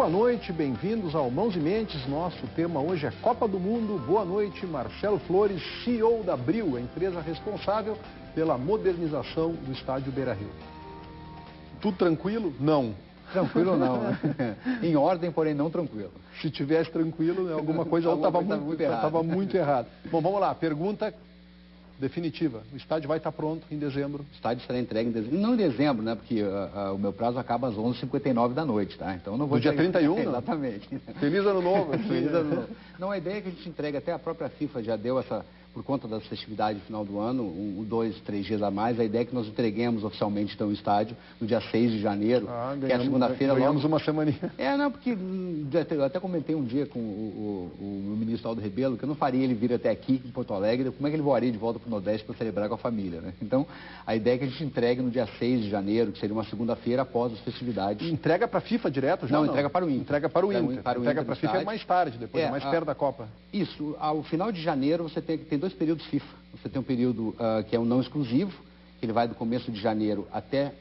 boa noite, bem-vindos ao Mãos e Mentes. Nosso tema hoje é Copa do Mundo. Boa noite, Marcelo Flores, CEO da Abril, a empresa responsável pela modernização do estádio Beira-Rio. Tudo tranquilo? Não. Tranquilo não, né? Em ordem, porém não tranquilo. Se tivesse tranquilo, né, alguma coisa estava muito errada. Bom, vamos lá, pergunta definitiva. O estádio vai estar pronto em dezembro? O estádio será entregue em dezembro. Não em dezembro, né? Porque o meu prazo acaba às 11h59 da noite, tá? Então não vou... Do dia 31, não? Exatamente. Feliz Ano Novo. Feliz Ano Novo. Não, a ideia é que a gente entregue, até a própria FIFA já deu essa... Por conta das festividades no final do ano, 2, 3 dias a mais, a ideia é que nós entreguemos oficialmente então, o estádio no dia 6 de janeiro, que é a segunda-feira. Ganhamos uma semaninha. Não, porque eu até comentei um dia com o ministro Aldo Rebelo que eu não faria ele vir até aqui, em Porto Alegre, como é que ele voaria de volta para o Nordeste para celebrar com a família, né? Então, a ideia é que a gente entregue no dia 6 de janeiro, que seria uma segunda-feira após as festividades. Entrega para a FIFA direto já? Não, entrega para o Inter. Entrega para o Inter. Entrega para a FIFA é mais tarde, depois mais perto da Copa. Isso, ao final de janeiro você tem 2 períodos FIFA. Você tem um período que é um não exclusivo, que ele vai do começo de janeiro até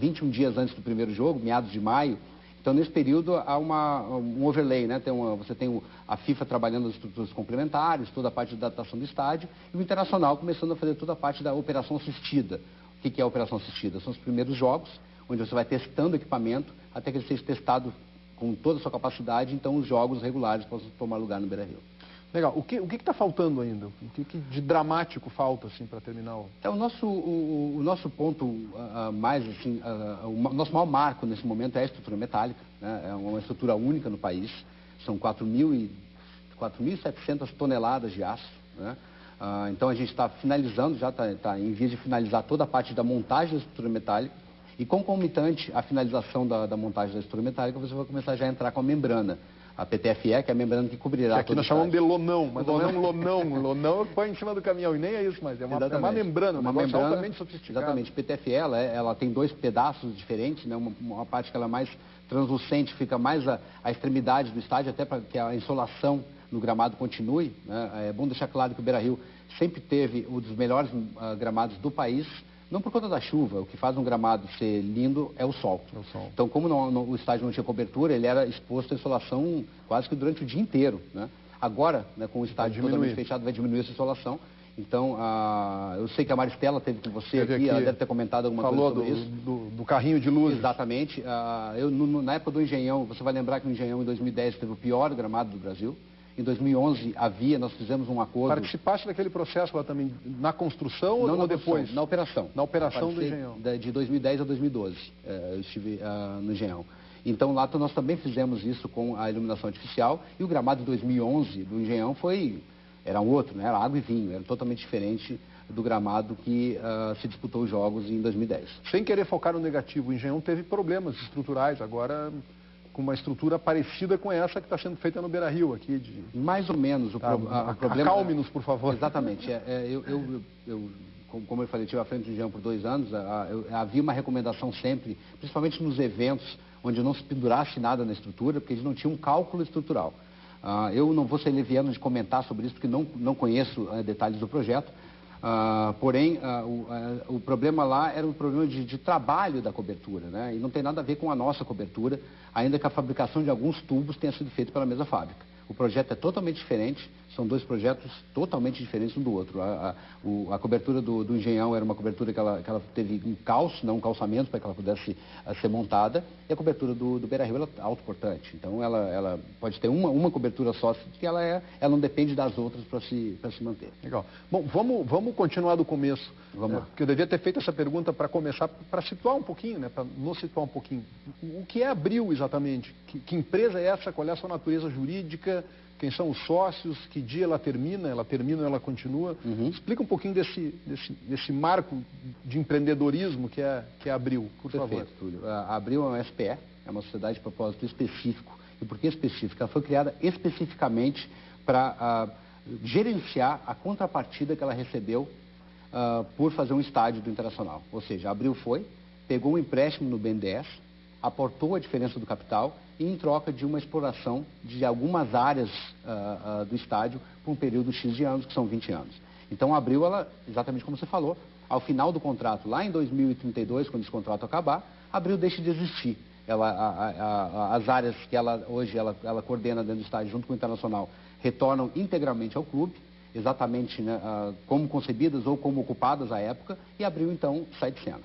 21 dias antes do primeiro jogo, meados de maio. Então, nesse período, há um overlay, né? Você tem a FIFA trabalhando as estruturas complementares, toda a parte da adaptação do estádio, e o Internacional começando a fazer toda a parte da operação assistida. O que é a operação assistida? São os primeiros jogos, onde você vai testando o equipamento, até que ele seja testado com toda a sua capacidade, então os jogos regulares possam tomar lugar no Beira-Rio. Legal. O que está faltando ainda? O que de dramático falta assim, para terminar o... Então, o nosso ponto mais, assim, o nosso maior marco nesse momento é a estrutura metálica, né? É uma estrutura única no país. São 4.700 toneladas de aço, né? Então, a gente está finalizando, já está em vias de finalizar toda a parte da montagem da estrutura metálica. E concomitante à finalização da montagem da estrutura metálica, você vai começar já a entrar com a membrana. A PTFE, que é a membrana que cobrirá aqui nós chamamos de lonão, mas não é um lonão. Um lonão é que põe em cima do caminhão, e nem é isso, mas é uma membrana, uma membrana altamente sofisticada. Exatamente. PTFE, ela tem 2 pedaços diferentes, né? Uma parte que ela é mais translucente, fica mais a extremidade do estádio, até para que a insolação no gramado continue, né? É bom deixar claro que o Beira-Rio sempre teve um dos melhores gramados do país. Não por conta da chuva, o que faz um gramado ser lindo é o sol. Então, como o estádio não tinha cobertura, ele era exposto à insolação quase que durante o dia inteiro, né? Agora, né, com o estádio totalmente fechado, vai diminuir essa insolação. Então, eu sei que a Maristela teve com você aqui, ela deve ter comentado alguma coisa sobre isso. Do carrinho de luz. Exatamente. Na época do Engenhão, você vai lembrar que o Engenhão em 2010 teve o pior gramado do Brasil. Em 2011 nós fizemos um acordo... Participaste daquele processo lá também, na construção ou depois? Na operação. Na operação do Engenhão. De 2010 a 2012, eu estive no Engenhão. Então lá nós também fizemos isso com a iluminação artificial, e o gramado de 2011 do Engenhão era um outro, né? Era água e vinho, era totalmente diferente do gramado que se disputou os jogos em 2010. Sem querer focar no negativo, o Engenhão teve problemas estruturais, agora... com uma estrutura parecida com essa que está sendo feita no Beira-Rio aqui. Mais ou menos. O problema... Acalme-nos, por favor. Exatamente. Como eu falei, tive à frente do Engenhão por 2 anos, havia uma recomendação sempre, principalmente nos eventos, onde não se pendurasse nada na estrutura, porque eles não tinham um cálculo estrutural. Eu não vou ser leviano de comentar sobre isso, porque não conheço detalhes do projeto. Porém, o problema lá era um problema de trabalho da cobertura, né? E não tem nada a ver com a nossa cobertura, ainda que a fabricação de alguns tubos tenha sido feita pela mesma fábrica. O projeto é totalmente diferente, são 2 projetos totalmente diferentes um do outro. A cobertura do Engenhão era uma cobertura que ela teve um calço, não um calçamento, para que ela pudesse ser montada, e a cobertura do Beira-Rio é autoportante. Então, ela pode ter uma cobertura só, que ela não depende das outras para se manter. Legal. Bom, vamos continuar do começo. Vamos lá. Porque eu devia ter feito essa pergunta para começar, para situar um pouquinho, né? Para nos situar um pouquinho. O que é a Abril exatamente? Que empresa é essa? Qual é a sua natureza jurídica? Quem são os sócios? Que dia ela termina? Ela termina ou ela continua? Explica um pouquinho desse marco de empreendedorismo que é a Abril, por favor. Perfeito, Túlio. A Abril é uma SPE, é uma sociedade de propósito específico. E por que específica? Ela foi criada especificamente para gerenciar a contrapartida que ela recebeu por fazer um estádio do Internacional. Ou seja, a Abril pegou um empréstimo no BNDES, aportou a diferença do capital e em troca de uma exploração de algumas áreas do estádio por um período X de anos, que são 20 anos. Então a Abril, exatamente como você falou, ao final do contrato, lá em 2032, quando esse contrato acabar, a Abril deixa de existir. as áreas que hoje ela coordena dentro do estádio junto com o Internacional retornam integralmente ao clube, exatamente, né, como concebidas ou como ocupadas à época, e Abril então sai de cena.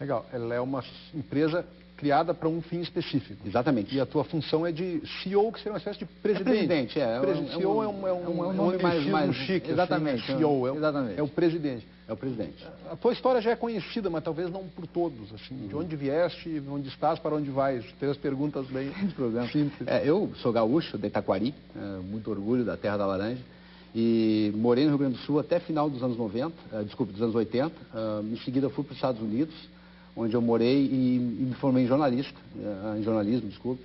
Legal. Ela é uma empresa criada para um fim específico. Exatamente. E a tua função é de CEO, que seria uma espécie de presidente. Presidente, CEO é um nome mais chique. Exatamente. Assim, CEO, exatamente. É o presidente. É o presidente. A tua história já é conhecida, mas talvez não por todos. Assim, de onde vieste, onde estás, para onde vais? Três perguntas bem simples. Eu sou gaúcho, de Itaquari, muito orgulho da terra da laranja. E morei no Rio Grande do Sul até final dos anos 90, dos anos 80. Em seguida fui para os Estados Unidos, onde eu morei e me formei em jornalismo,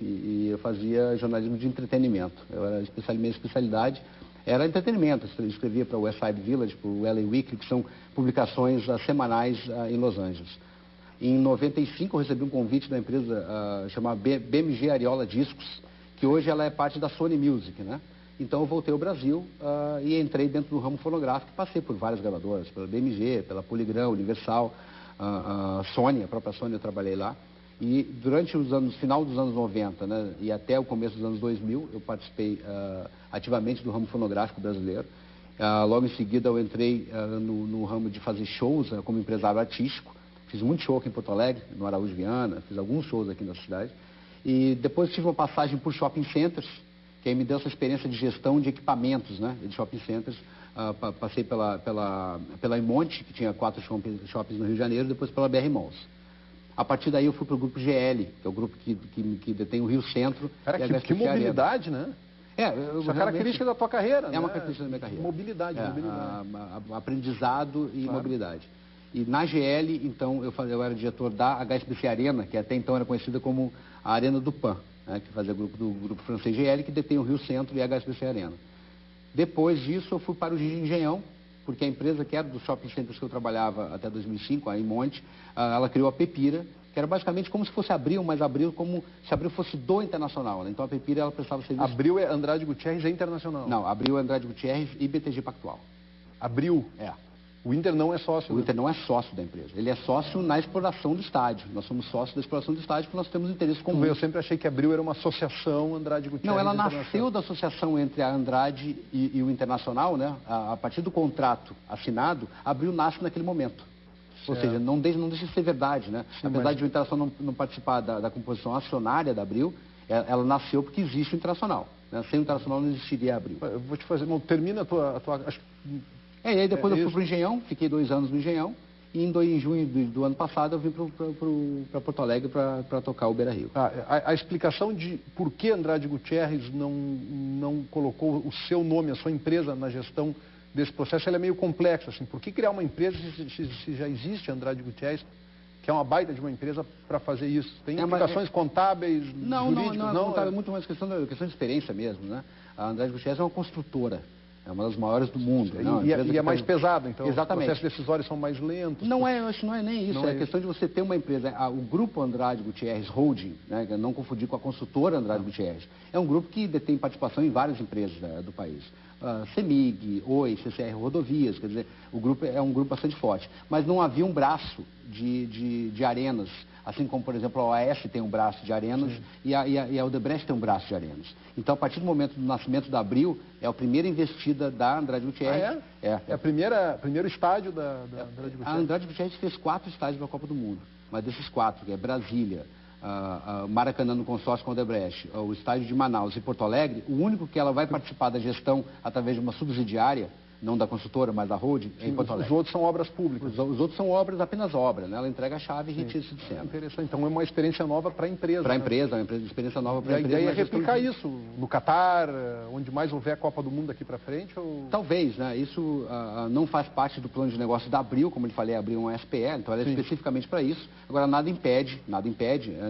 e eu fazia jornalismo de entretenimento. Minha especialidade era entretenimento. Eu escrevia para o West Side Village, para o LA Weekly, que são publicações semanais em Los Angeles. Em 95 eu recebi um convite da empresa chamada BMG Ariola Discos, que hoje ela é parte da Sony Music, né? Então eu voltei ao Brasil e entrei dentro do ramo fonográfico, passei por várias gravadoras, pela BMG, pela Polygram, Universal, Sony, a própria Sony eu trabalhei lá. E durante final dos anos 90, né, e até o começo dos anos 2000, eu participei ativamente do ramo fonográfico brasileiro. Logo em seguida eu entrei no ramo de fazer shows como empresário artístico. Fiz muito show aqui em Porto Alegre, no Araújo Viana, fiz alguns shows aqui na cidade. E depois tive uma passagem por shopping centers, que aí me deu essa experiência de gestão de equipamentos, né, de shopping centers. Passei pela Imonte, que tinha 4 shoppings no Rio de Janeiro, depois pela BR Malls. A partir daí eu fui para o grupo GL, que é o grupo que detém o Rio Centro. Cara, que mobilidade, né? Essa é característica da tua carreira, né? É uma característica da minha carreira. Mobilidade. Aprendizado e claro. Mobilidade. E na GL, então, eu era diretor da HSBC Arena, que até então era conhecida como a Arena do PAN, né, que fazia do grupo francês GL, que detém o Rio Centro e a HSBC Arena. Depois disso, eu fui para o Engenhão, porque a empresa que era dos shopping centers que eu trabalhava até 2005, a Imonte, ela criou a Pepira, que era basicamente como se fosse Abril, mas Abril como se Abril fosse do Internacional, né? Então a Pepira, ela prestava serviço... Abril é Andrade Gutierrez, é Internacional? Não, Abril é Andrade Gutierrez e BTG Pactual. Abril? É. O Inter não é sócio? O Inter não é sócio da empresa. Ele é sócio na exploração do estádio. Nós somos sócios da exploração do estádio porque nós temos interesse comum. Eu sempre achei que Abril era uma associação Andrade Gutierrez. Não, ela nasceu da associação entre a Andrade e o Internacional, né? A partir do contrato assinado, Abril nasce naquele momento. Ou seja, não deixa de ser verdade, né? Sim, apesar de o Internacional não participar da composição acionária da Abril, ela nasceu porque existe o Internacional, né? Sem o Internacional não existiria a Abril. Eu vou te fazer... termina a tua... E aí depois eu fui para o Engenhão, fiquei 2 anos no Engenhão, e em junho do ano passado eu vim para Porto Alegre para tocar o Beira-Rio. A explicação de por que Andrade Gutierrez não colocou o seu nome, a sua empresa na gestão desse processo, ela é meio complexa. Assim. Por que criar uma empresa se já existe Andrade Gutierrez, que é uma baita de uma empresa para fazer isso? Tem implicações contábeis, jurídicas? Não, é muito mais questão de experiência mesmo, né? A Andrade Gutierrez é uma construtora. É uma das maiores do mundo. E é mais pesado, então exatamente. Os processos decisórios são mais lentos. Não é nem isso. É questão de você ter uma empresa. O grupo Andrade Gutierrez Holding, né, não confundir com a construtora Andrade Gutierrez, é um grupo que detém participação em várias empresas do país. CEMIG, Oi, CCR Rodovias, quer dizer, o grupo é um grupo bastante forte. Mas não havia um braço de arenas, assim como, por exemplo, a OAS tem um braço de arenas e a Odebrecht tem um braço de arenas. Então, a partir do momento do nascimento da Abril, é a primeira investida da Andrade Gutierrez. É o primeiro estádio da Andrade Gutierrez. A Andrade Gutierrez fez 4 estádios da Copa do Mundo, mas desses 4, que é Brasília, Maracanã no consórcio com a Odebrecht, o estádio de Manaus e Porto Alegre, o único que ela vai participar da gestão através de uma subsidiária, não da construtora, mas da holding, é em Porto Alegre. Os outros são obras públicas. Os outros são apenas obra, né? Ela entrega a chave e retira-se de cena. Interessante. Então é uma experiência nova para a empresa. Para a empresa, uma experiência nova para a empresa. E a ideia é replicar isso no Catar, onde mais houver a Copa do Mundo daqui para frente? Ou... Talvez, né? Isso não faz parte do plano de negócio da Abril, como eu falei, Abril é uma SPE, então ela é especificamente para isso. Agora, nada impede,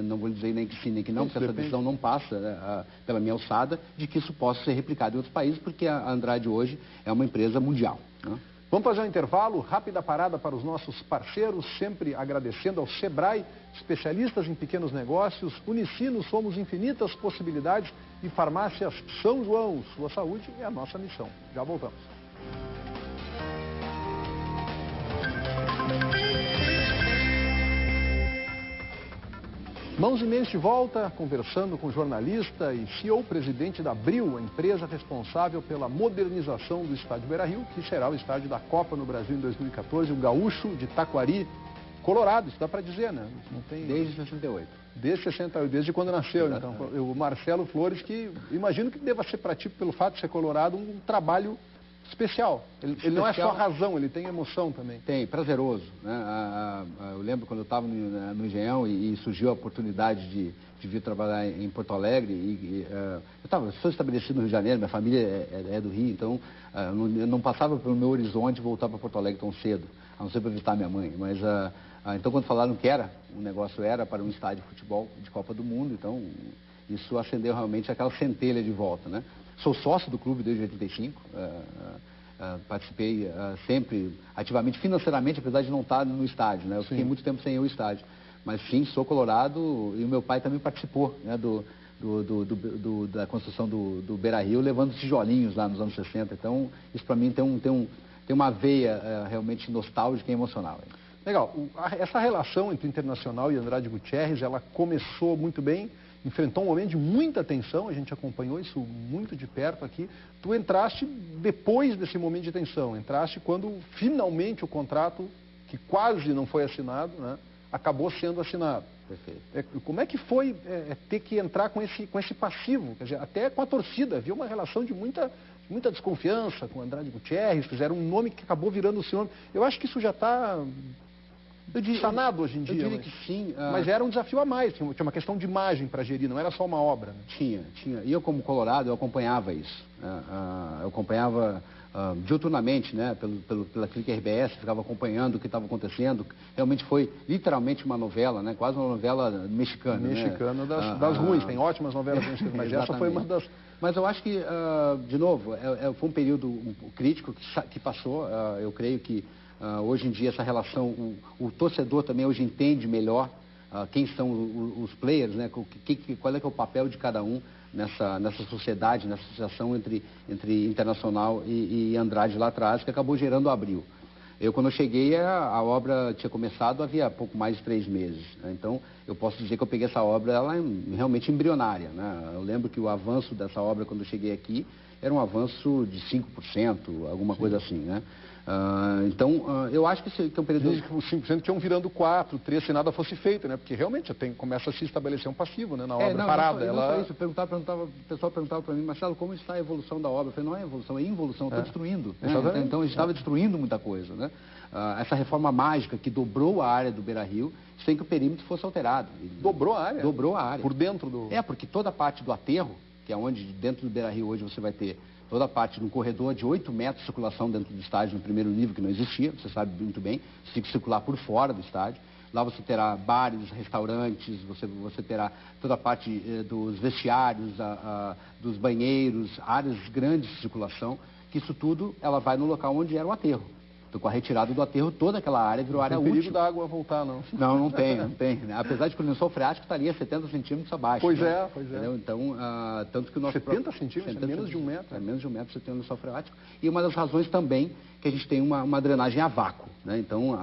não vou dizer nem que sim, nem que não, porque essa decisão não passa pela minha alçada, de que isso possa ser replicado em outros países, porque a Andrade hoje é uma empresa mundial. Vamos fazer um intervalo, rápida parada para os nossos parceiros, sempre agradecendo ao Sebrae, especialistas em pequenos negócios, Unicinos, somos infinitas possibilidades, e Farmácias São João, sua saúde é a nossa missão. Já voltamos. Mãos e Meios de volta, conversando com o jornalista e CEO-presidente da Abril, a empresa responsável pela modernização do estádio Beira-Rio, que será o estádio da Copa no Brasil em 2014, o Gaúcho de Taquari, Colorado, isso dá para dizer, né? Não tem... Desde 68. Desde 68, desde quando nasceu. Exatamente. Então, o Marcelo Flores, que imagino que deva ser para ti, pelo fato de ser colorado, um trabalho especial. Ele não é só razão, ele tem emoção também. Tem, prazeroso. Né? Eu lembro quando eu estava no Engenhão e surgiu a oportunidade de vir trabalhar em Porto Alegre. Eu sou estabelecido no Rio de Janeiro, minha família é do Rio, então eu não passava pelo meu horizonte voltar para Porto Alegre tão cedo, a não ser para visitar minha mãe. Mas, então, quando falaram que o negócio era para um estádio de futebol de Copa do Mundo, então isso acendeu realmente aquela centelha de volta, né? Sou sócio do clube desde 85, participei sempre ativamente, financeiramente, apesar de não estar no estádio, né? Eu fiquei muito tempo sem ir ao estádio, mas sim, sou colorado e o meu pai também participou, né, da construção do Beira-Rio, levando tijolinhos lá nos anos 60, então isso para mim tem uma veia realmente nostálgica e emocional. Legal, essa relação entre Internacional e Andrade Gutierrez, ela começou muito bem, enfrentou um momento de muita tensão, a gente acompanhou isso muito de perto aqui. Tu entraste depois desse momento de tensão, entraste quando finalmente o contrato, que quase não foi assinado, né, acabou sendo assinado. Perfeito. Como é que foi ter que entrar com esse passivo? Quer dizer, até com a torcida, havia uma relação de muita desconfiança com o Andrade Gutierrez, fizeram um nome que acabou virando o seu nome. Eu acho que isso já está... sanado hoje em dia, que sim. Mas era um desafio a mais, tinha uma questão de imagem para gerir, não era só uma obra. Né? Tinha. E eu, como colorado, eu acompanhava isso. Eu acompanhava diuturnamente, né, pela Clique RBS, ficava acompanhando o que estava acontecendo. Realmente foi literalmente uma novela, né, quase uma novela mexicana. Mexicana, né? das ruins, tem ótimas novelas mexicanas, mas essa foi uma das... Mas eu acho que, de novo, foi um período crítico que passou. Eu creio que hoje em dia essa relação, o torcedor também hoje entende melhor quem são os players, né? Qual é que é o papel de cada um nessa sociedade, nessa associação entre Internacional e Andrade lá atrás, que acabou gerando o Abril. Quando eu cheguei, a obra tinha começado havia pouco mais de 3 meses. Né? Então, eu posso dizer que eu peguei essa obra realmente embrionária. Né? Eu lembro que o avanço dessa obra, quando eu cheguei aqui, era um avanço de 5%, alguma coisa assim, né? Então, eu acho que é um período... Diz que os 5% tinham virando 4, 3, se nada fosse feito, né? Porque realmente começa a se estabelecer um passivo, né? Na obra parada. Não só isso, o pessoal perguntava para mim, Marcelo, como está a evolução da obra? Eu falei, não é evolução, é involução, estou destruindo. Né? Então, a gente estava destruindo muita coisa, né? Essa reforma mágica que dobrou a área do Beira-Rio, sem que o perímetro fosse alterado. Dobrou a área? Dobrou a área. Por dentro do... Porque toda a parte do aterro, que é onde dentro do Beira-Rio hoje você vai ter toda a parte de um corredor de 8 metros de circulação dentro do estádio no primeiro nível, que não existia, você sabe muito bem, você tem que circular por fora do estádio. Lá você terá bares, restaurantes, você terá toda a parte dos vestiários, dos banheiros, áreas grandes de circulação, que isso tudo ela vai no local onde era o aterro. Então, com a retirada do aterro, toda aquela área virou área útil. Não tem perigo da água voltar, não. Não tem. Né? Apesar de que o lençol freático estaria 70 centímetros abaixo. Pois né? é. Entendeu? Então, tanto que o nosso... 70 centímetros? É menos de 1 metro. É menos de 1 metro você tem um lençol freático. E uma das razões também que a gente tem uma drenagem a vácuo. Né? Então,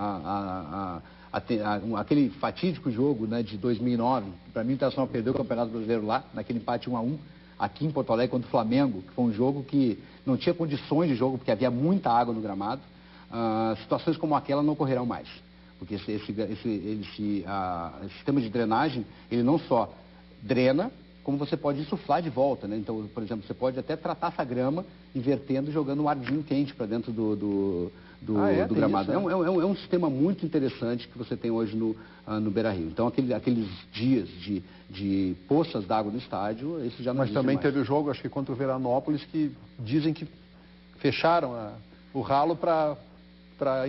aquele fatídico jogo, né, de 2009, para mim o Internacional perdeu o Campeonato Brasileiro lá, naquele empate 1-1, aqui em Porto Alegre contra o Flamengo, que foi um jogo que não tinha condições de jogo, porque havia muita água no gramado. Situações como aquela não ocorrerão mais, porque esse sistema de drenagem, ele não só drena, como você pode insuflar de volta, né? Então, por exemplo, você pode até tratar essa grama invertendo e jogando um arzinho quente para dentro do gramado. Isso, é um sistema muito interessante que você tem hoje no Beira-Rio. Então, aqueles dias de poças d'água no estádio, isso já não existe mais. Mas também teve o jogo, acho que contra o Veranópolis, que dizem que fecharam o ralo para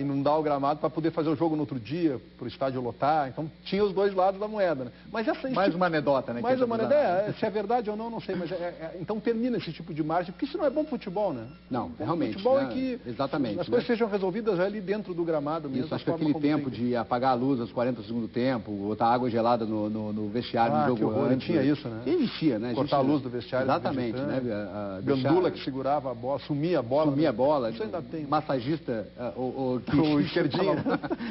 inundar o gramado, para poder fazer o jogo no outro dia, para o estádio lotar. Então, tinha os dois lados da moeda. Né? Mas mais uma anedota, né? Mais uma anedota. Se é verdade ou não sei. Mas então, termina esse tipo de margem, porque isso não é bom para o futebol, né? Não, realmente. Futebol é que exatamente, as coisas sejam resolvidas ali dentro do gramado mesmo. Isso, acho que aquele tempo de apagar a luz aos 40 do segundo tempo, botar água gelada no vestiário no jogo que horror, antes. Tinha isso, né? Existia, né? Cortar a luz do vestiário. Exatamente, né? Gandula que segurava a bola, sumia a bola. Sumia a bola. Isso ainda tem. Massagista, ou que o esquerdinho.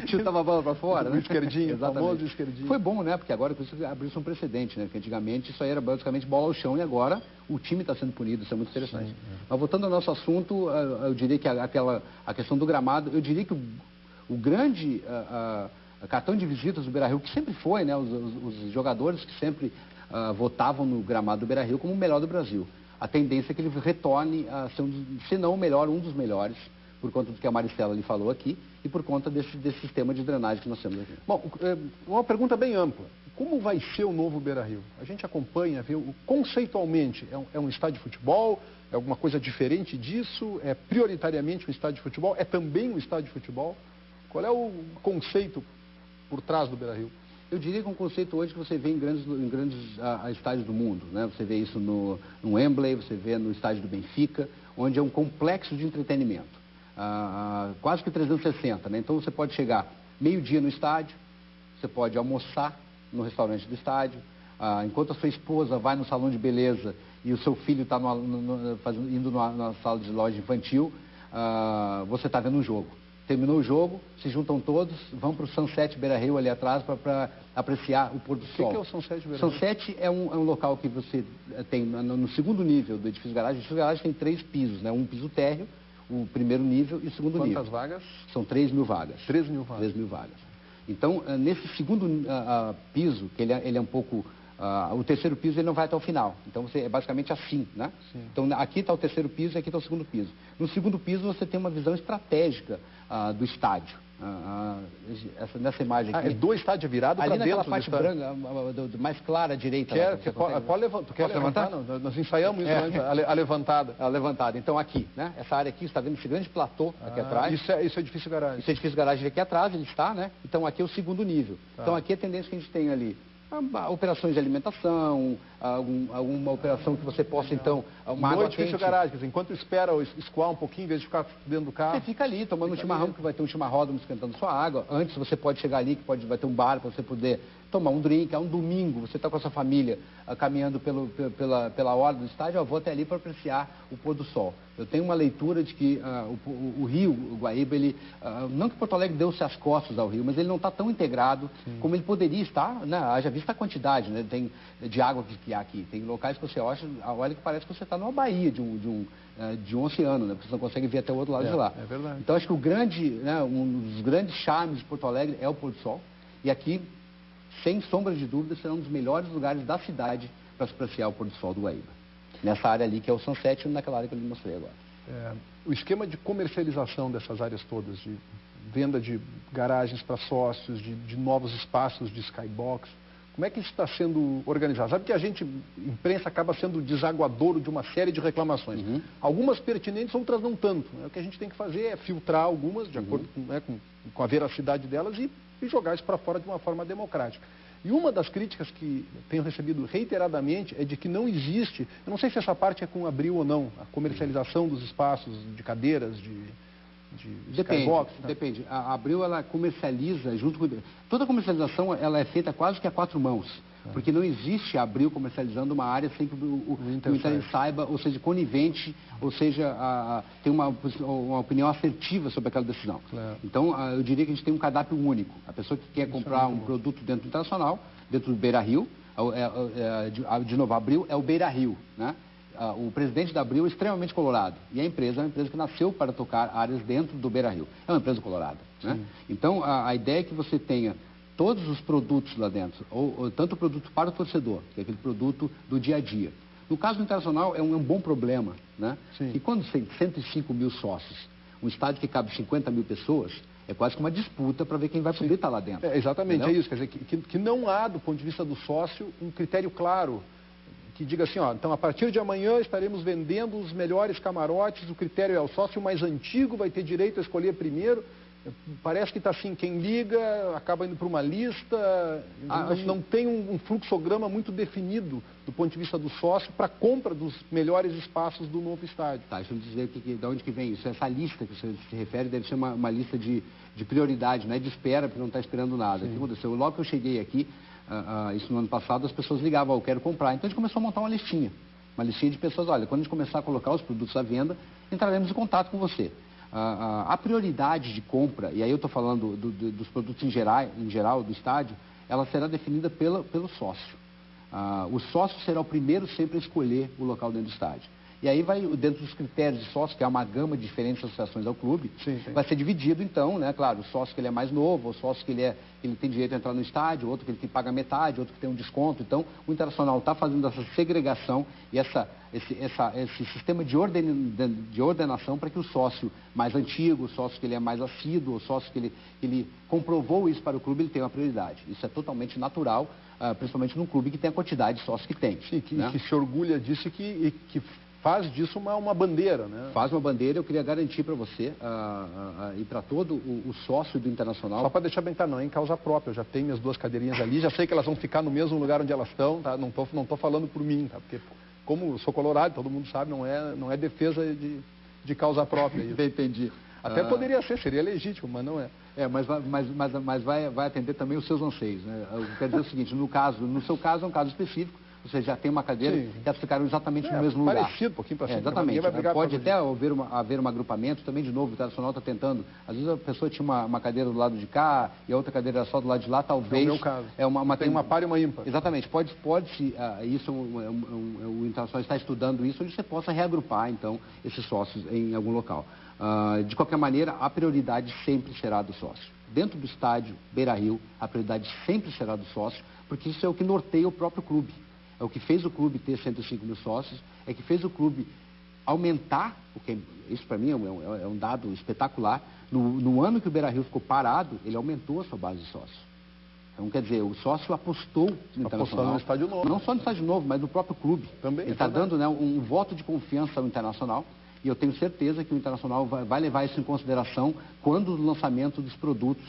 Chutava a bola para fora, O esquerdinho, Exatamente. o famoso esquerdinho. Foi bom, né? Porque agora isso abriu-se um precedente, né? Porque antigamente isso aí era basicamente bola ao chão e agora o time está sendo punido, isso é muito interessante. Sim, Mas voltando ao nosso assunto, eu diria que a questão do gramado, eu diria que o grande cartão de visitas do Beira-Rio, que sempre foi, né? Os jogadores que sempre votavam no gramado do Beira-Rio como o melhor do Brasil. A tendência é que ele retorne a ser, se não o melhor, um dos melhores, por conta do que a Maricela lhe falou aqui e por conta desse sistema de drenagem que nós temos aqui. Bom, uma pergunta bem ampla. Como vai ser o novo Beira-Rio? A gente acompanha, vê, conceitualmente, é um estádio de futebol? É alguma coisa diferente disso? É prioritariamente um estádio de futebol? É também um estádio de futebol? Qual é o conceito por trás do Beira-Rio? Eu diria que é um conceito hoje que você vê em grandes estádios do mundo, né? Você vê isso no Wembley, você vê no estádio do Benfica, onde é um complexo de entretenimento. Quase que 360, né? Então você pode chegar meio-dia no estádio, você pode almoçar no restaurante do estádio, enquanto a sua esposa vai no salão de beleza e o seu filho está indo na sala de loja infantil, você está vendo um jogo. Terminou o jogo, se juntam todos, vão para o Sunset Beira-Rio ali atrás para apreciar o pôr do sol. O que é o Sunset Beira-Rio? Sunset é um local que você tem no segundo nível do edifício garagem. O edifício garagem tem 3 pisos, né? Um piso térreo, o primeiro nível e o segundo nível. Quantas vagas? São 3.000 vagas. 3.000 vagas. 3.000 vagas. Então, nesse segundo piso, que ele é um pouco... o terceiro piso ele não vai até o final. Então, é basicamente assim, né? Sim. Então, aqui está o terceiro piso e aqui está o segundo piso. No segundo piso, você tem uma visão estratégica do estádio. Nessa imagem aqui. É do estádio virado para dentro naquela parte branca, mais clara à direita. Tu quer levantar? Não, nós ensaiamos isso antes, a levantada. A levantada. Então, aqui, né? Essa área aqui, você está vendo esse grande platô aqui atrás. Isso é edifício garagem. Isso é edifício garagem aqui atrás, ele está, né? Então, aqui é o segundo nível. Tá. Então, aqui é a tendência que a gente tem ali. Operações de alimentação, alguma operação que você possa, então, uma água quente. Edifício garagem, quer dizer, enquanto espera escoar um pouquinho, em vez de ficar dentro do carro. Você fica ali, tomando um chimarrão, que vai ter um chimarrão esquentando sua água. Antes você pode chegar ali, que vai ter um bar para você poder tomar um drink. É um domingo, você está com a sua família caminhando pela orla do estádio, eu vou até ali para apreciar o pôr do sol. Eu tenho uma leitura de que o Rio, o Guaíba, não que Porto Alegre deu-se as costas ao Rio, mas ele não está tão integrado como ele poderia estar, né? Haja vista a quantidade, né? De água que há aqui. Tem locais que você olha que parece que você está numa baía de um oceano, né? Porque você não consegue ver até o outro lado de lá. É verdade. Então, acho que um dos grandes charmes de Porto Alegre é o pôr do sol. E aqui, sem sombra de dúvida, será um dos melhores lugares da cidade para se apreciar o pôr do sol do Guaíba. Nessa área ali, que é o Sunset, e naquela área que eu lhe mostrei agora. O esquema de comercialização dessas áreas todas, de venda de garagens para sócios, de novos espaços de skybox, como é que isso está sendo organizado? Sabe que a imprensa, acaba sendo desaguadouro de uma série de reclamações. Algumas pertinentes, outras não tanto. O que a gente tem que fazer é filtrar algumas, de acordo com a veracidade delas, e jogar isso para fora de uma forma democrática. E uma das críticas que tenho recebido reiteradamente é de que não existe, eu não sei se essa parte é com Abril ou não, a comercialização dos espaços de cadeiras, de skybox. Depende. A Abril, ela comercializa junto com... Toda comercialização, ela é feita quase que a 4 mãos. Porque não existe a Abril comercializando uma área sem que o Inter saiba, ou seja, conivente, ou seja, tem uma opinião assertiva sobre aquela decisão. Claro. Então, eu diria que a gente tem um cardápio único. A pessoa que quer comprar um produto dentro do Internacional, dentro do Beira-Rio, de novo, a Abril é o Beira-Rio, né? O presidente da Abril é extremamente colorado. E a empresa é uma empresa que nasceu para tocar áreas dentro do Beira-Rio. É uma empresa colorada, né? Então, a ideia é que você tenha todos os produtos lá dentro, ou tanto o produto para o torcedor, que é aquele produto do dia a dia. No caso do Internacional, é um bom problema, né? Sim. E quando tem 105 mil sócios, um estádio que cabe 50 mil pessoas, é quase que uma disputa para ver quem vai poder estar lá dentro. Exatamente, entendeu? é isso. Quer dizer, que não há, do ponto de vista do sócio, um critério claro que diga assim, então a partir de amanhã estaremos vendendo os melhores camarotes, o critério é o sócio mais antigo, vai ter direito a escolher primeiro. Parece que está assim, quem liga acaba indo para uma lista, não tem um fluxograma muito definido do ponto de vista do sócio para a compra dos melhores espaços do novo estádio. Tá, deixa eu dizer de onde que vem isso. Essa lista que você se refere deve ser uma lista de prioridade, não é de espera, porque não está esperando nada. O que aconteceu? Logo que eu cheguei aqui, isso no ano passado, as pessoas ligavam, eu quero comprar. Então a gente começou a montar uma listinha de pessoas, olha, quando a gente começar a colocar os produtos à venda, entraremos em contato com você. A prioridade de compra, e aí eu estou falando dos produtos em geral do estádio, ela será definida pelo sócio. O sócio será o primeiro sempre a escolher o local dentro do estádio. E aí vai, dentro dos critérios de sócio, que é uma gama de diferentes associações ao clube, Sim. vai ser dividido então, né, claro, o sócio que ele é mais novo, o sócio que ele tem direito a entrar no estádio, outro que ele paga metade, outro que tem um desconto. Então, o Internacional está fazendo essa segregação e esse sistema de ordenação para que o sócio mais antigo, o sócio que ele é mais assíduo, o sócio que ele comprovou isso para o clube, ele tem uma prioridade. Isso é totalmente natural, principalmente num clube que tem a quantidade de sócios que tem. Sim, que se orgulha disso e que faz disso uma bandeira, né? Faz uma bandeira, eu queria garantir para você e para todo o sócio do Internacional. Só para deixar bem claro, não é em causa própria, eu já tenho minhas 2 cadeirinhas ali, já sei que elas vão ficar no mesmo lugar onde elas estão, tá? Não tô falando por mim, tá? Porque como eu sou colorado, todo mundo sabe, não é defesa de causa própria isso. Entendi. Até poderia ser, seria legítimo, mas não é. Mas vai atender também os seus anseios, né? Eu quero dizer o seguinte, no seu caso é um caso específico, você já tem uma cadeira Sim. que elas ficaram exatamente no mesmo lugar. Parecido, um pouquinho para cima. Exatamente. Pode até haver um agrupamento, também de novo, o Internacional está tentando. Às vezes a pessoa tinha uma cadeira do lado de cá e a outra cadeira só do lado de lá, talvez. É o meu caso. Tem uma par e uma ímpar. Exatamente. Pode-se, isso, o Internacional está estudando isso, onde você possa reagrupar, então, esses sócios em algum local. De qualquer maneira, a prioridade sempre será do sócio. Dentro do estádio Beira-Rio, a prioridade sempre será do sócio, porque isso é o que norteia o próprio clube. É o que fez o clube ter 105 mil sócios, é que fez o clube aumentar, porque isso para mim é um dado espetacular. No ano que o Beira-Rio ficou parado, ele aumentou a sua base de sócios. Então, quer dizer, o sócio apostou no Internacional. No estádio novo. Não só no estádio novo, mas no próprio clube. Também. Ele está dando, né, um voto de confiança ao Internacional. E eu tenho certeza que o Internacional vai levar isso em consideração quando o lançamento dos produtos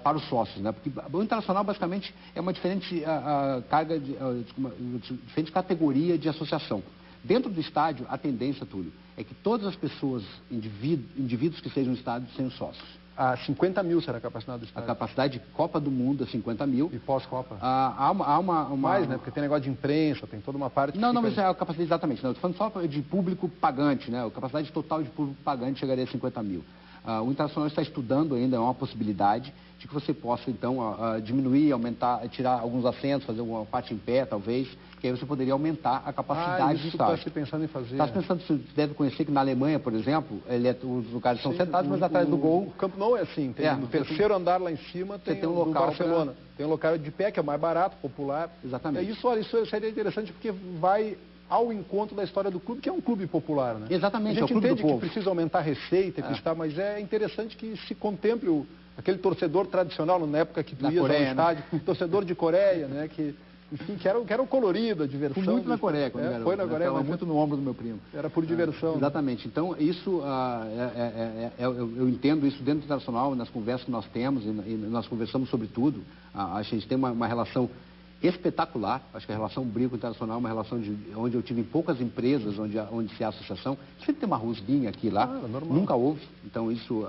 para os sócios, né? Porque o Internacional basicamente é uma diferente diferente categoria de associação. Dentro do estádio, a tendência, Túlio, é que todas as pessoas, indivíduos que sejam no estádio, sejam sócios. 50 mil será a capacidade do estádio. A capacidade de Copa do Mundo é 50 mil. E pós-Copa? Há uma... Mais, né? Porque tem negócio de imprensa, tem toda uma parte... Não, mas é a capacidade exatamente. Não, eu estou falando só de público pagante, né? A capacidade total de público pagante chegaria a 50 mil. O Internacional está estudando ainda, é uma possibilidade de que você possa, então, diminuir, aumentar, tirar alguns assentos, fazer alguma parte em pé, talvez, que aí você poderia aumentar a capacidade do estádio. Está se pensando em fazer. Está se pensando, você deve conhecer que na Alemanha, por exemplo, os lugares são sentados, mas atrás do gol... O Camp Nou é assim, no terceiro andar lá em cima tem um local Barcelona. Tem um local de pé, que é mais barato, popular. Exatamente. Isso seria interessante porque vai ao encontro da história do clube, que é um clube popular, né? Exatamente, a gente é o clube do entende povo. que precisa aumentar a receita, mas é interessante que se contemple aquele torcedor tradicional, na época que tu ia ao estádio, torcedor de Coreia, né? Que, enfim, que era o colorido, a diversão. Fui muito na Coreia quando era. Foi na Coreia, mas muito no ombro do meu primo. Era por diversão. Exatamente. Então, isso, eu entendo isso dentro do Internacional, nas conversas que nós temos, e nós conversamos sobre tudo. A gente tem uma relação espetacular. Acho que a relação Brio Internacional é uma relação onde eu tive em poucas empresas onde se há associação. Sempre tem uma rusguinha aqui e lá. Nunca houve. Então, isso,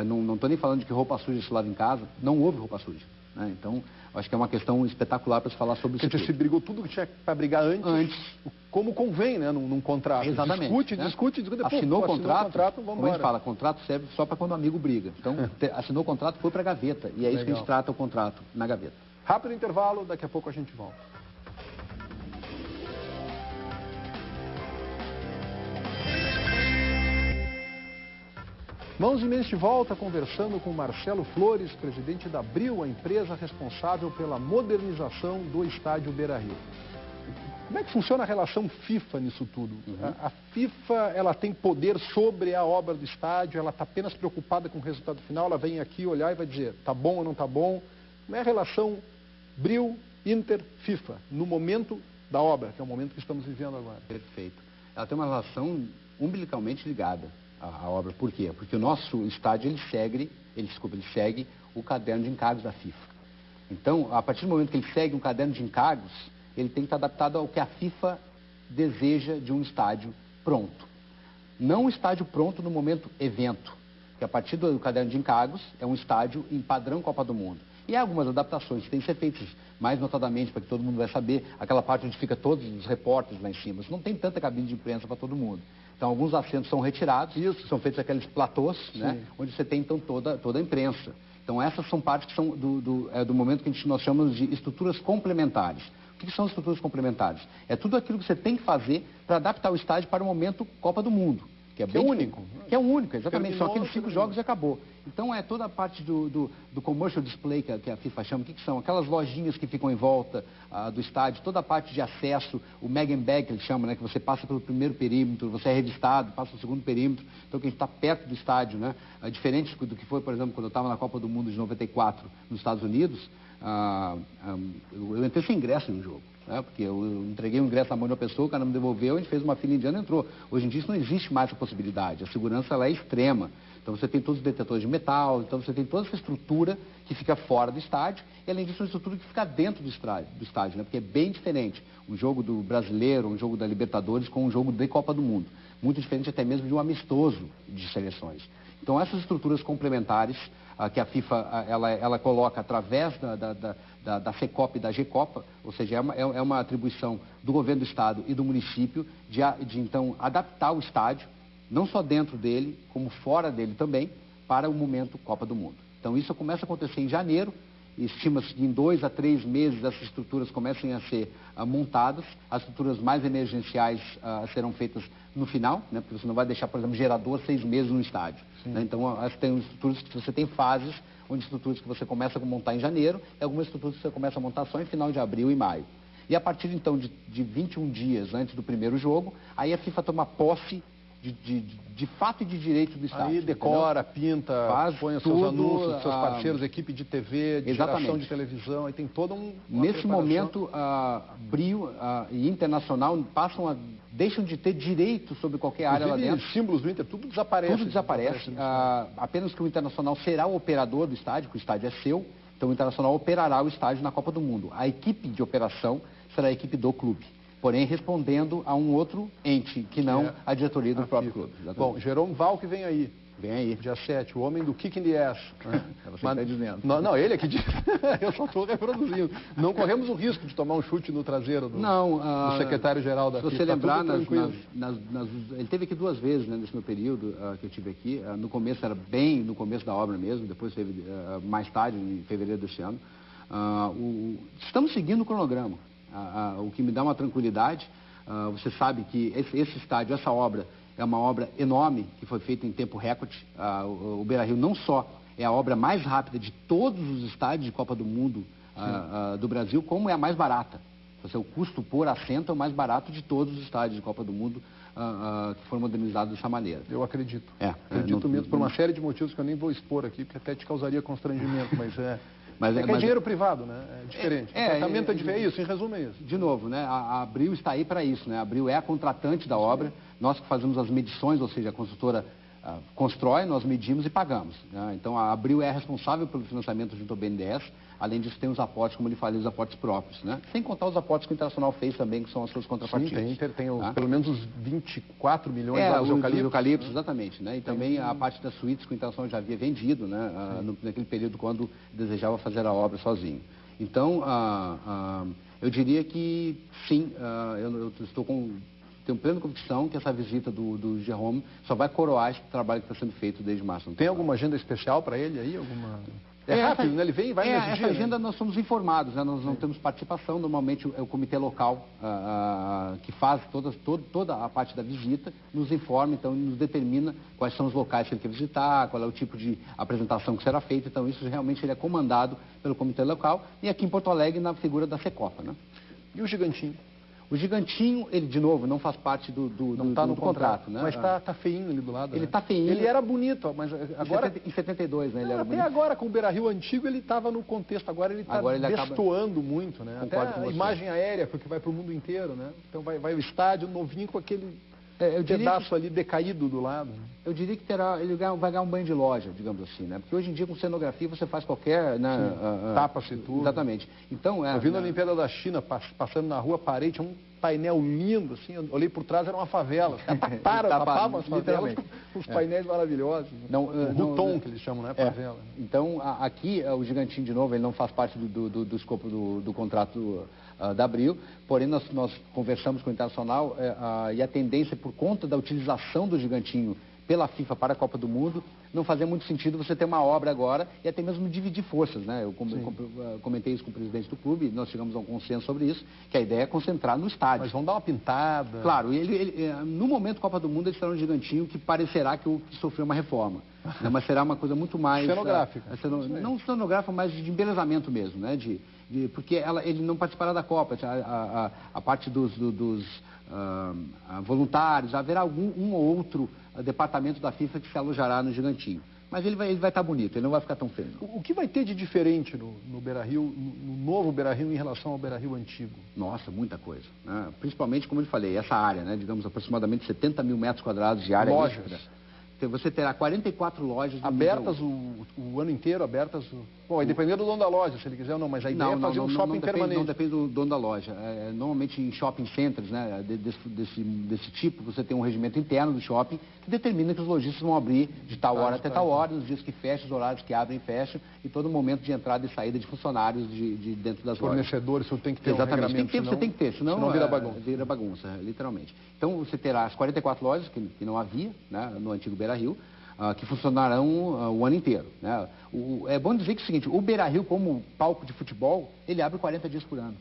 não estou nem falando de que roupa suja se lava em casa. Não houve roupa suja. Né? Então, acho que é uma questão espetacular para se falar sobre isso. Porque se brigou tudo que tinha para brigar antes, como convém, né, num contrato. Exatamente. Discute, depois assinou o contrato, vamos como a gente fala, contrato serve só para quando o amigo briga. Então, assinou o contrato, foi para a gaveta. E é isso que a gente trata o contrato, na gaveta. Rápido intervalo, daqui a pouco a gente volta. Mãos e Mentes de volta, conversando com Marcelo Flores, presidente da Bril, a empresa responsável pela modernização do estádio Beira-Rio. Como é que funciona a relação FIFA nisso tudo? A FIFA, ela tem poder sobre a obra do estádio, ela está apenas preocupada com o resultado final, ela vem aqui olhar e vai dizer, tá bom ou não tá bom? Como é a relação Bril, Inter, FIFA, no momento da obra, que é o momento que estamos vivendo agora? Perfeito. Ela tem uma relação umbilicalmente ligada à obra. Por quê? Porque o nosso estádio, ele segue o caderno de encargos da FIFA. Então, a partir do momento que ele segue um caderno de encargos, ele tem que estar adaptado ao que a FIFA deseja de um estádio pronto. Não um estádio pronto no momento evento, que a partir do caderno de encargos é um estádio em padrão Copa do Mundo. E há algumas adaptações que têm que ser feitas, mais notadamente, para que todo mundo vai saber, aquela parte onde fica todos os repórteres lá em cima. Não tem tanta cabine de imprensa para todo mundo. Então, alguns assentos são retirados, são feitos aqueles platôs, né, onde você tem, então, toda a imprensa. Então, essas são partes que são do momento que nós chamamos de estruturas complementares. O que são estruturas complementares? É tudo aquilo que você tem que fazer para adaptar o estádio para o momento Copa do Mundo. Que é bem único. Que é único, exatamente. São aqueles 5 jogos e acabou. Então, é toda a parte do commercial display que a FIFA chama. O que são? Aquelas lojinhas que ficam em volta do estádio, toda a parte de acesso, o Mag and Bag, que eles chamam, né? Que você passa pelo primeiro perímetro, você é revistado, passa pelo segundo perímetro. Então, que a gente está perto do estádio, né? Diferente do que foi, por exemplo, quando eu estava na Copa do Mundo de 94 nos Estados Unidos, eu entrei sem ingresso no jogo. Porque eu entreguei o ingresso na mão de uma pessoa, o cara me devolveu, a gente fez uma fila indiana e entrou. Hoje em dia isso não existe mais essa possibilidade, a segurança ela é extrema. Então você tem todos os detetores de metal, então você tem toda essa estrutura que fica fora do estádio, e além disso uma estrutura que fica dentro do estádio, né? Porque é bem diferente um jogo do Brasileiro, um jogo da Libertadores com um jogo de Copa do Mundo. Muito diferente até mesmo de um amistoso de seleções. Então essas estruturas complementares que a FIFA ela coloca através da FECOP e da GECOPA, ou seja, é uma atribuição do governo do estado e do município de então adaptar o estádio, não só dentro dele, como fora dele também, para o momento Copa do Mundo. Então isso começa a acontecer em janeiro, e estima-se que em 2 a 3 meses essas estruturas comecem a ser montadas, as estruturas mais emergenciais serão feitas no final, né, porque você não vai deixar, por exemplo, gerador 6 meses no estádio. Né? Então, tem estruturas que você tem fases, onde estruturas que você começa a montar em janeiro, e algumas estruturas que você começa a montar só em final de abril e maio. E a partir, então, de 21 dias antes do primeiro jogo, aí a FIFA toma posse de fato e de direito do estádio. Aí decora, pinta, põe os seus anúncios, seus parceiros, equipe de TV, de geração de televisão, aí tem todo um... Nesse momento, Brio e Internacional deixam de ter direito sobre qualquer área lá dentro. Os símbolos do Inter, tudo desaparece. Tudo desaparece. Apenas que o Internacional será o operador do estádio, que o estádio é seu, então o Internacional operará o estádio na Copa do Mundo. A equipe de operação será a equipe do clube, porém respondendo a um outro ente, que não a diretoria do próprio clube. Bom, Jerome Valk vem aí. Vem aí. Dia 7, o homem do kick in the ass. É você que está dizendo. Não, ele é que diz. Eu só estou reproduzindo. Não corremos o risco de tomar um chute no traseiro do secretário-geral da FIFA. Se você lembrar, ele teve aqui 2 vezes, né, nesse meu período que eu tive aqui. No começo era bem no começo da obra mesmo, depois teve mais tarde, em fevereiro desse ano. Estamos seguindo o cronograma. O que me dá uma tranquilidade, você sabe que esse estádio, essa obra, é uma obra enorme, que foi feita em tempo recorde. O Beira-Rio não só é a obra mais rápida de todos os estádios de Copa do Mundo do Brasil, como é a mais barata. O custo por assento é o mais barato de todos os estádios de Copa do Mundo que foram modernizados dessa maneira. Eu acredito. Acredito mesmo, por uma série de motivos que eu nem vou expor aqui, porque até te causaria constrangimento, mas é dinheiro privado, né? É diferente. O tratamento é diferente. Isso, em resumo, é isso. De novo, né? A Abril está aí para isso, né? A Abril é a contratante da obra. Nós que fazemos as medições, ou seja, a construtora constrói, nós medimos e pagamos. Né? Então, a Abril é responsável pelo financiamento junto ao BNDES. Além disso, tem os aportes, como ele falei, os aportes próprios, né? Sem contar os aportes que o Internacional fez também, que são as suas contrapartidas. Sim, tem pelo menos os 24 milhões de eucaliptos, exatamente, né? E também a parte das suítes que o Internacional já havia vendido, né? Naquele período quando desejava fazer a obra sozinho. Então, eu diria que sim, eu tenho plena convicção que essa visita do Jerome só vai coroar esse trabalho que está sendo feito desde março. Tem alguma agenda especial para ele aí? É rápido, né? Ele vem e vai nesse dia, essa agenda nós somos informados, né? Nós não temos participação, normalmente é o comitê local que faz toda a parte da visita, nos informa, então nos determina quais são os locais que ele quer visitar, qual é o tipo de apresentação que será feita, então isso realmente ele é comandado pelo comitê local e aqui em Porto Alegre na figura da FECOPA, né? E o Gigantinho? O Gigantinho, ele de novo, não faz parte do contrato, né? Mas está feinho ali do lado. Ele está feinho. Ele era bonito, mas agora... Em 72, né? Ele era bonito. Até agora, com o Beira-Rio antigo, ele estava no contexto. Agora ele está destoando muito, né? Até a imagem aérea, porque vai para o mundo inteiro, né? Então vai o estádio novinho com aquele pedaço ali decaído do lado. Eu diria que ele vai ganhar um banho de loja, digamos assim, né? Porque hoje em dia com cenografia você faz qualquer... Né, tapa-se tudo. Exatamente. Então, eu vi na Olimpíada da China, passando na rua, parei, tinha um painel lindo, assim, eu olhei por trás, era uma favela. Os caras tapavam as favelas com os painéis maravilhosos. O Ruton, que eles chamam, não é favela. Então, aqui, o Gigantinho, de novo, ele não faz parte do escopo do contrato da Abril, porém nós conversamos com o Internacional e a tendência, por conta da utilização do Gigantinho pela FIFA para a Copa do Mundo, não fazia muito sentido você ter uma obra agora e até mesmo dividir forças, né? Eu comentei isso com o presidente do clube, nós chegamos a um consenso sobre isso, que a ideia é concentrar no estádio. Mas vão dar uma pintada. Claro, no momento Copa do Mundo eles terão um Gigantinho que parecerá que sofreu uma reforma, né? Mas será uma coisa muito mais... Cenográfica. Não cenográfica, mas de embelezamento mesmo, né? Porque ele não participará da Copa, a parte dos voluntários, haverá um ou outro departamento da FIFA que se alojará no Gigantinho. Mas ele vai estar bonito, ele não vai ficar tão feio. O que vai ter de diferente no Beira-Rio, no novo Beira-Rio em relação ao Beira-Rio antigo? Nossa, muita coisa, né? Principalmente, como eu lhe falei, essa área, né? Digamos, aproximadamente 70 mil metros quadrados de área líquida. Você terá 44 lojas... Abertas o ano inteiro, abertas... Bom, aí dependendo do dono da loja, se ele quiser ou não, mas a ideia é fazer um shopping permanente. Não depende do dono da loja. Normalmente em shopping centers, né, desse tipo, você tem um regimento interno do shopping que determina que os lojistas vão abrir de tal hora até tal hora, nos dias que fecham, os horários que abrem e fecham, e todo momento de entrada e saída de funcionários de dentro das lojas. Fornecedores, você tem que ter Exatamente, você tem que ter, senão vira bagunça. Vira bagunça, literalmente. Então você terá as 44 lojas, que não havia, né, no antigo Beira-Rio, que funcionarão o ano inteiro, né? É bom dizer que é o seguinte, o Beira-Rio, como palco de futebol, ele abre 40 dias por ano.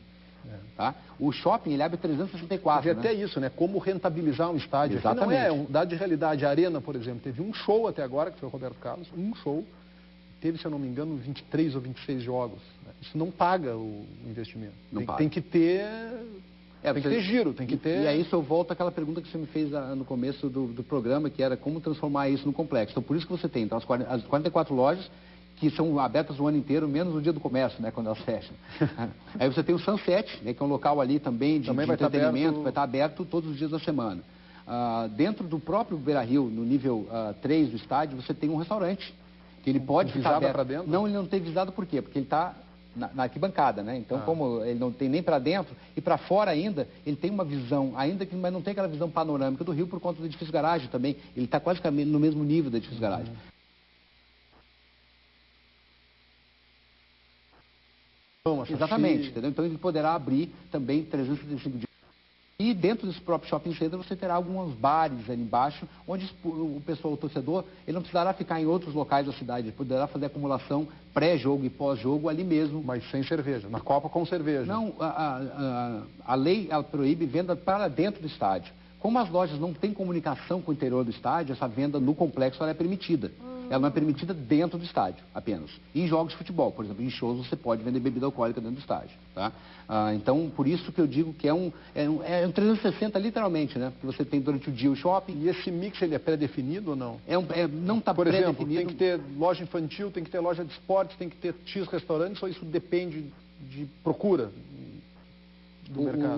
Tá? O shopping, ele abre 364, e até isso, né? Como rentabilizar um estádio. Exatamente. Aqui não é um dado de realidade. A Arena, por exemplo, teve um show até agora, que foi o Roberto Carlos, um show. Teve, se eu não me engano, 23 ou 26 jogos. Isso não paga o investimento. Tem que ter... tem que ter giro, tem que ter... E aí isso eu volto àquela pergunta que você me fez no começo do programa, que era como transformar isso no complexo. Então, por isso que você tem as 44 lojas, que são abertas o ano inteiro, menos no dia do comércio, né, quando elas fecham. Aí você tem o Sunset, né, que é um local ali também de entretenimento, vai estar aberto todos os dias da semana. Dentro do próprio Beira-Rio, no nível 3 do estádio, você tem um restaurante, que ele pode ficar aberto. Pra dentro? Não, ele não tem visada por quê? Porque ele está na arquibancada, né? Então, como ele não tem nem para dentro e para fora ainda, ele tem uma visão, mas não tem aquela visão panorâmica do Rio por conta do edifício garagem também. Ele está quase no mesmo nível do edifício garagem. Exatamente, entendeu? Então ele poderá abrir também 365 dias. E dentro desse próprio shopping center você terá alguns bares ali embaixo, onde o pessoal, o torcedor, ele não precisará ficar em outros locais da cidade, ele poderá fazer acumulação pré-jogo e pós-jogo ali mesmo. Mas sem cerveja, na Copa com cerveja. Não, a lei ela proíbe venda para dentro do estádio. Como as lojas não têm comunicação com o interior do estádio, essa venda no complexo ela é permitida. Ela não é permitida dentro do estádio, apenas. Em jogos de futebol, por exemplo, em shows você pode vender bebida alcoólica dentro do estádio. Tá? Então, por isso que eu digo que é um 360 literalmente, né? Porque você tem durante o dia o shopping. E esse mix ele é pré-definido ou não? Não está pré-definido. Por exemplo, tem que ter loja infantil, tem que ter loja de esportes, tem que ter X restaurantes, ou isso depende de procura?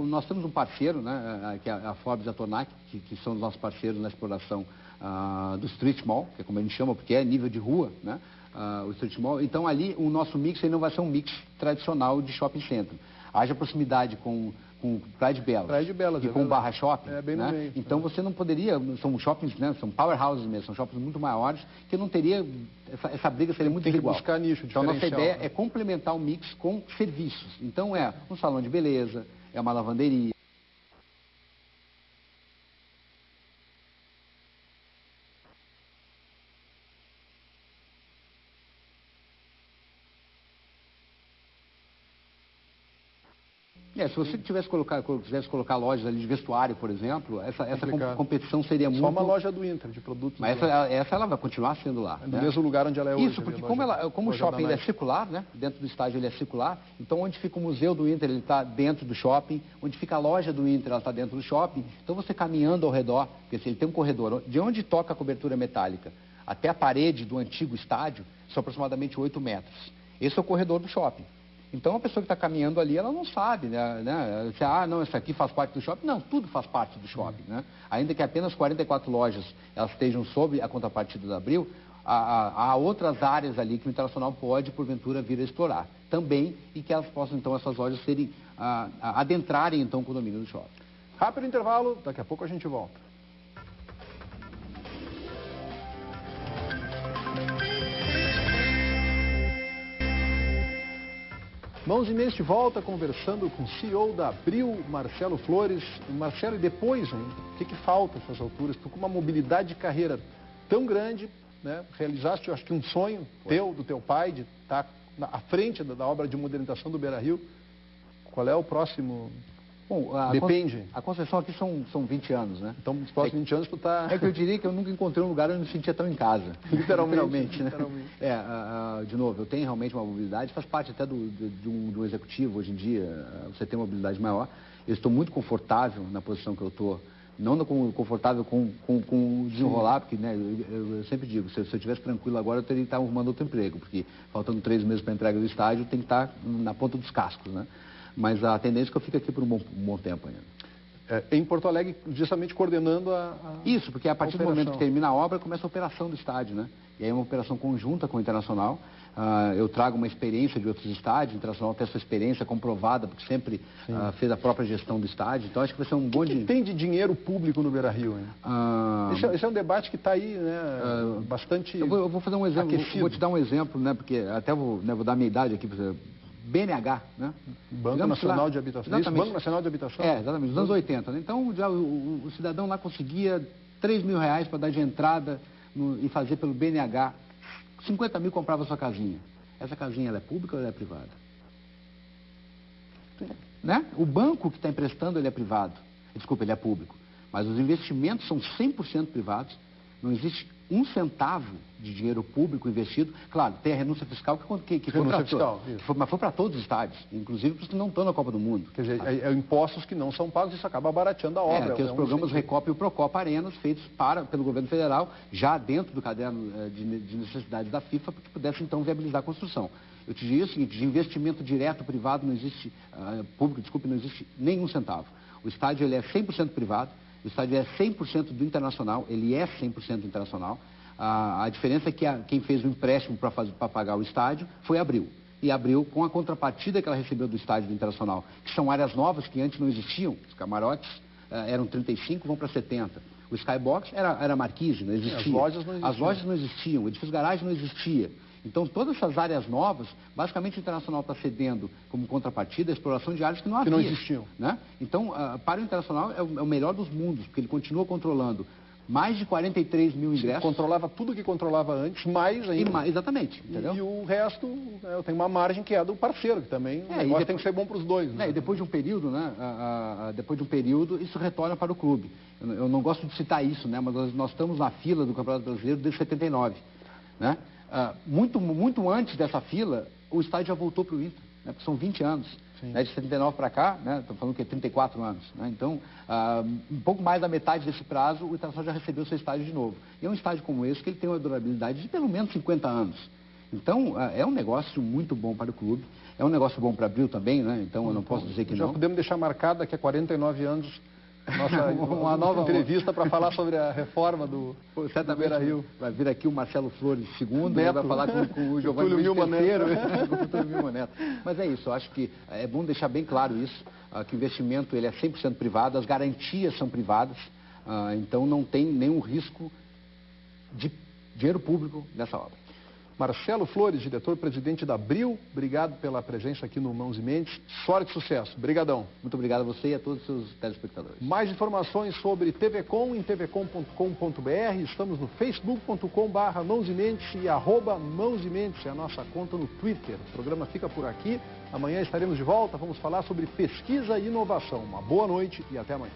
Nós temos um parceiro, né, que é a Forbes e a Tornac, que são os nossos parceiros na exploração do Street Mall, que é como a gente chama, porque é nível de rua, né, o Street Mall. Então ali o nosso mix ele não vai ser um mix tradicional de shopping center. Haja proximidade com Praia de Belas e com Barra Shopping, bem no meio, então você não poderia, são shoppings, né, são powerhouses mesmo, são shoppings muito maiores, que não teria, essa briga seria muito desigual. Tem que buscar nicho, então nossa ideia é complementar o mix com serviços. Então é um salão de beleza, é uma lavanderia. Se você quisesse colocar lojas ali de vestuário, por exemplo, essa competição seria muito... Só uma loja do Inter, de produtos. Mas essa ela vai continuar sendo lá. No mesmo lugar onde ela é hoje. Isso, porque como o shopping ele é circular, né? Dentro do estádio ele é circular, então onde fica o museu do Inter, ele está dentro do shopping, onde fica a loja do Inter, ela está dentro do shopping, então você caminhando ao redor, porque se ele tem um corredor, de onde toca a cobertura metálica até a parede do antigo estádio, são aproximadamente 8 metros. Esse é o corredor do shopping. Então, a pessoa que está caminhando ali, ela não sabe, né? Não, isso aqui faz parte do shopping. Não, tudo faz parte do shopping, né? Ainda que apenas 44 lojas elas estejam sob a contrapartida da Abril, há outras áreas ali que o Internacional pode, porventura, vir a explorar também, e que elas possam, então, essas lojas serem, adentrarem, então, o condomínio do shopping. Rápido intervalo, daqui a pouco a gente volta. Mãos e Mentes de volta, conversando com o CEO da Abril, Marcelo Flores. Marcelo, e depois, hein, o que falta nessas alturas? Tu com uma mobilidade de carreira tão grande, né, realizaste, eu acho que um sonho teu, do teu pai, de estar à frente da obra de modernização do Beira-Rio. Qual é o próximo? Bom, depende. A concessão aqui são 20 anos, né? Então, nos próximos 20 anos tu está... É que eu diria que eu nunca encontrei um lugar onde eu me sentia tão em casa. Literalmente, né? De novo, eu tenho realmente uma mobilidade, faz parte até de um executivo hoje em dia, você tem uma mobilidade maior. Eu estou muito confortável na posição que eu estou, não confortável com o desenrolar, porque, né, eu sempre digo, se eu estivesse tranquilo agora, eu teria que estar arrumando outro emprego, porque faltando 3 meses para a entrega do estádio, tem que estar na ponta dos cascos, né? Mas a tendência é que eu fique aqui por um bom tempo ainda. Em Porto Alegre, justamente coordenando Isso, porque a partir do momento que termina a obra, começa a operação do estádio, né? E aí é uma operação conjunta com o Internacional. Eu trago uma experiência de outros estádios, o Internacional tem essa experiência comprovada, porque sempre fez a própria gestão do estádio. Então, acho que vai ser um bom... O que tem de dinheiro público no Beira-Rio, hein? Esse é um debate que está aí, né, bastante eu vou fazer um exemplo, vou te dar um exemplo, né, porque até vou dar a minha idade aqui para você. BNH, né? Banco Nacional de Habitação. Exatamente. Banco Nacional de Habitação? Exatamente, nos anos 80. Né? Então, já o cidadão lá conseguia R$3.000 para dar de entrada e fazer pelo BNH. 50 mil comprava sua casinha. Essa casinha, ela é pública ou ela é privada? Né? O banco que está emprestando, ele é privado. Desculpa, ele é público. Mas os investimentos são 100% privados. Não existe um centavo de dinheiro público investido. Claro, tem a renúncia fiscal mas foi para todos os estádios, inclusive para os que não estão na Copa do Mundo. Quer dizer, impostos que não são pagos, isso acaba barateando a obra. Que os programas Recopa e o Procopa Arenas, feitos pelo governo federal, já dentro do caderno de necessidades da FIFA, para que pudesse então viabilizar a construção. Eu te diria o seguinte, de investimento direto privado não existe, não existe nenhum centavo. O estádio ele é 100% privado. O estádio é 100% do Internacional, ele é 100% internacional. A diferença é que quem fez o empréstimo para pagar o estádio foi a Abril. E a Abril, com a contrapartida que ela recebeu do estádio do Internacional, que são áreas novas que antes não existiam, os camarotes eram 35, vão para 70. O Skybox era marquise, não existia. As lojas não existiam, o edifício garagem não existia. Então, todas essas áreas novas, basicamente o Internacional está cedendo como contrapartida a exploração de áreas que não havia. Que não existiam. Né? Então, para o Internacional é o melhor dos mundos, porque ele continua controlando mais de 43 mil ingressos. Controlava tudo que controlava antes, mais ainda. Exatamente. Entendeu? E o resto, tem uma margem que é do parceiro, que também tem que ser bom para os dois. Né? E depois de um período, isso retorna para o clube. Eu não gosto de citar isso, né? Mas nós estamos na fila do Campeonato Brasileiro desde 79. Né? Muito antes dessa fila, o estádio já voltou para o Inter, né? Porque são 20 anos. Né? De 79 para cá, né? Estou falando que é 34 anos. Né? Então, um pouco mais da metade desse prazo, o Internacional já recebeu seu estádio de novo. E é um estádio como esse que ele tem uma durabilidade de pelo menos 50 anos. Então, é um negócio muito bom para o clube. É um negócio bom para a Abril também, né? Então, eu não posso dizer que não. Já podemos deixar marcado daqui a 49 anos uma nova entrevista para falar sobre a reforma do Beira-Rio. Vai vir aqui o Marcelo Flores II, vai falar com o Giovanni Luiz III. Mas é isso, eu acho que é bom deixar bem claro isso, que o investimento ele é 100% privado, as garantias são privadas, então não tem nenhum risco de dinheiro público nessa obra. Marcelo Flores, diretor-presidente da Abril, obrigado pela presença aqui no Mãos e Mentes. Sorte e sucesso. Obrigadão. Muito obrigado a você e a todos os seus telespectadores. Mais informações sobre TVCom em tvcom.com.br. Estamos no facebook.com/Mãos e Mentes e @Mãos e Mentes, é a nossa conta no Twitter. O programa fica por aqui. Amanhã estaremos de volta. Vamos falar sobre pesquisa e inovação. Uma boa noite e até amanhã.